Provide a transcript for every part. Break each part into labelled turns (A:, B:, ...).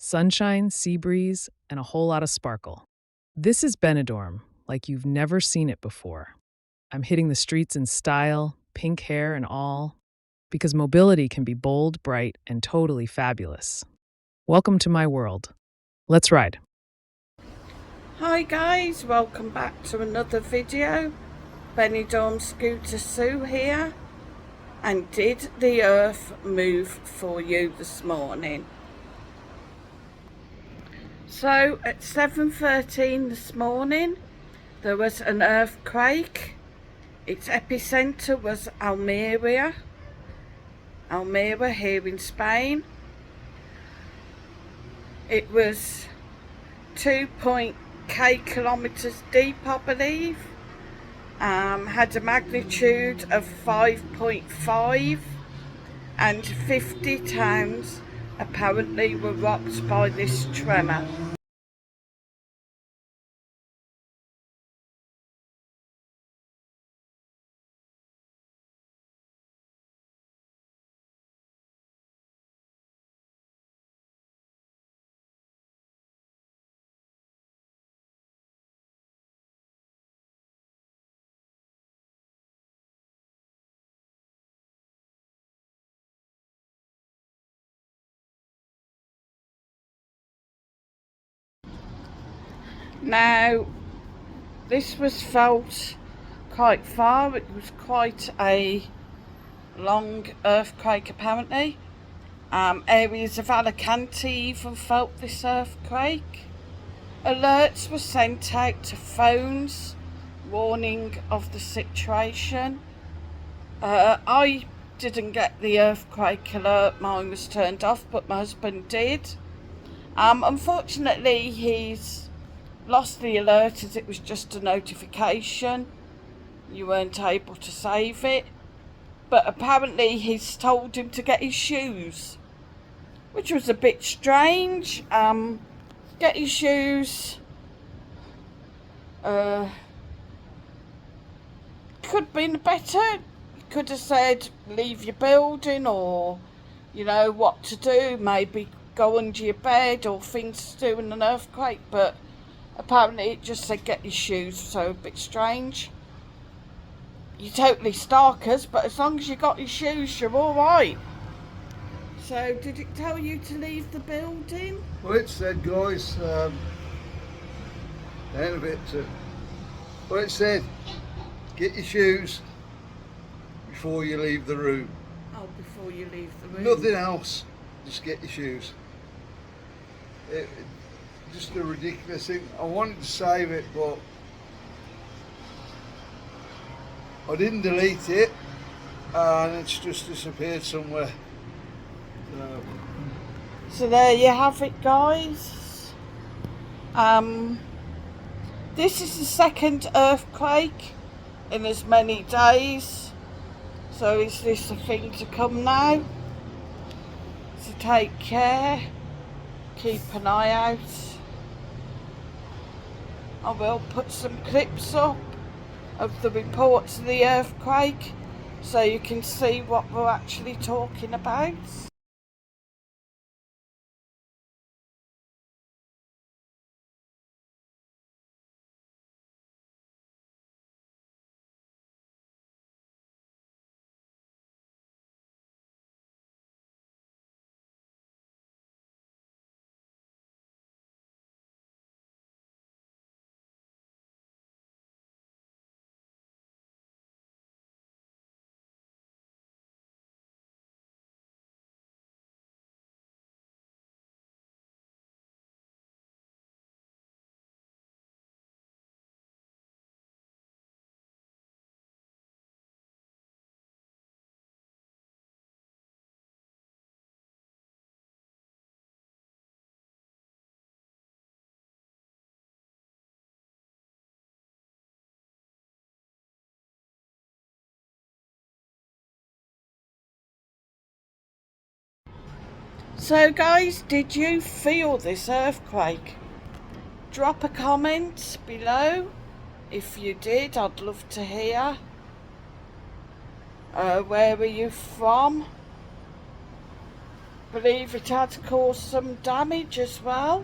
A: sunshine, sea breeze, and a whole lot of sparkle. This is Benidorm, like you've never seen it before. I'm hitting the streets in style, pink hair and all, because mobility can be bold, bright, and totally fabulous. Welcome to my world. Let's ride.
B: Hi guys, welcome back to another video. Benidorm Scooter Sue here. And did the earth move for you this morning? So at 7:13 this morning there was an earthquake. Its epicenter was Almeria here in Spain. It was 2.k kilometers deep, I believe. Had a magnitude of 5.5, and 50 towns apparently were rocked by this tremor. Now, this was felt quite far. It was quite a long earthquake apparently. Areas of Alicante even felt this earthquake. Alerts were sent out to phones warning of the situation. I didn't get the earthquake alert, mine was turned off, but my husband did. Unfortunately he's lost the alert as it was just a notification. You weren't able to save it, but apparently he's told him to get his shoes, which was a bit strange. Get his shoes could have been better. Could have said leave your building, or you know what to do, maybe go under your bed or things to do in an earthquake, but apparently it just said get your shoes, so a bit strange. You're totally starkers, but as long as you got your shoes you're alright. So did it tell you to leave the building?
C: Well, it said, guys, the end of it, well, it said get your shoes before you leave the room.
B: Oh, before you leave the room.
C: Nothing else, just get your shoes. Just a ridiculous thing. I wanted to save it, but I didn't delete it, and it's just disappeared somewhere.
B: So there you have it, guys. This is the second earthquake in as many days. So is this a thing to come now? So take care. Keep an eye out. I will put some clips up of the reports of the earthquake so you can see what we're actually talking about. So guys, did you feel this earthquake? Drop a comment below if you did. I'd love to hear. Where are you from? believe it had caused some damage as well.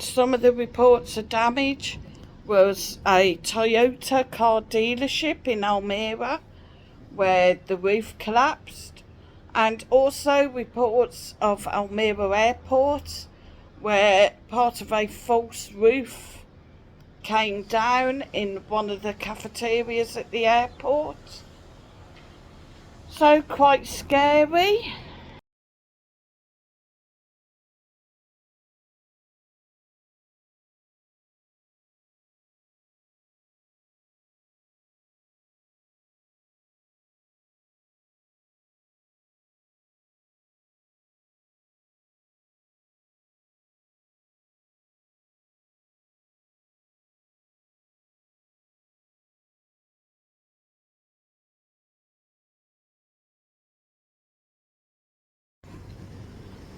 B: Some of the reports of damage was a Toyota car dealership in Almeria where the roof collapsed, and also reports of Almeria Airport where part of a false roof came down in one of the cafeterias at the airport. So quite scary.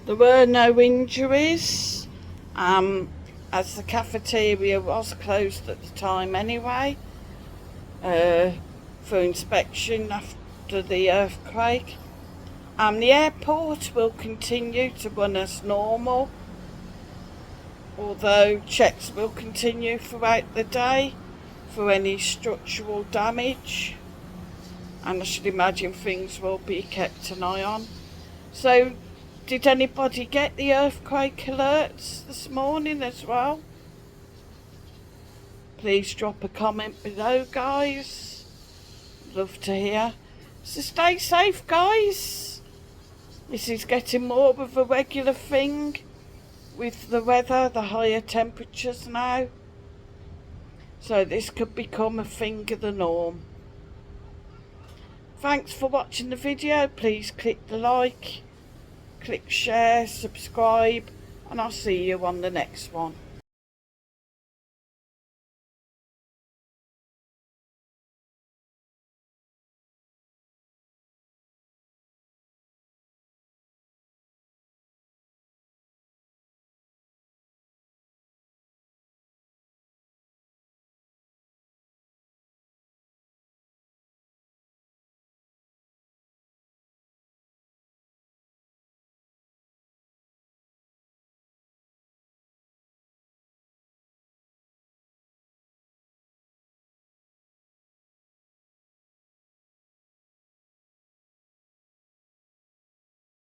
B: There were no injuries, as the cafeteria was closed at the time anyway, for inspection after the earthquake. The airport will continue to run as normal, although checks will continue throughout the day for any structural damage, and I should imagine things will be kept an eye on. So, did anybody get the earthquake alerts this morning as well? Please drop a comment below, guys. Love to hear. So stay safe, guys. This is getting more of a regular thing with the weather, the higher temperatures now. So this could become a thing of the norm. Thanks for watching the video. Please click the like, click share, subscribe, and I'll see you on the next one.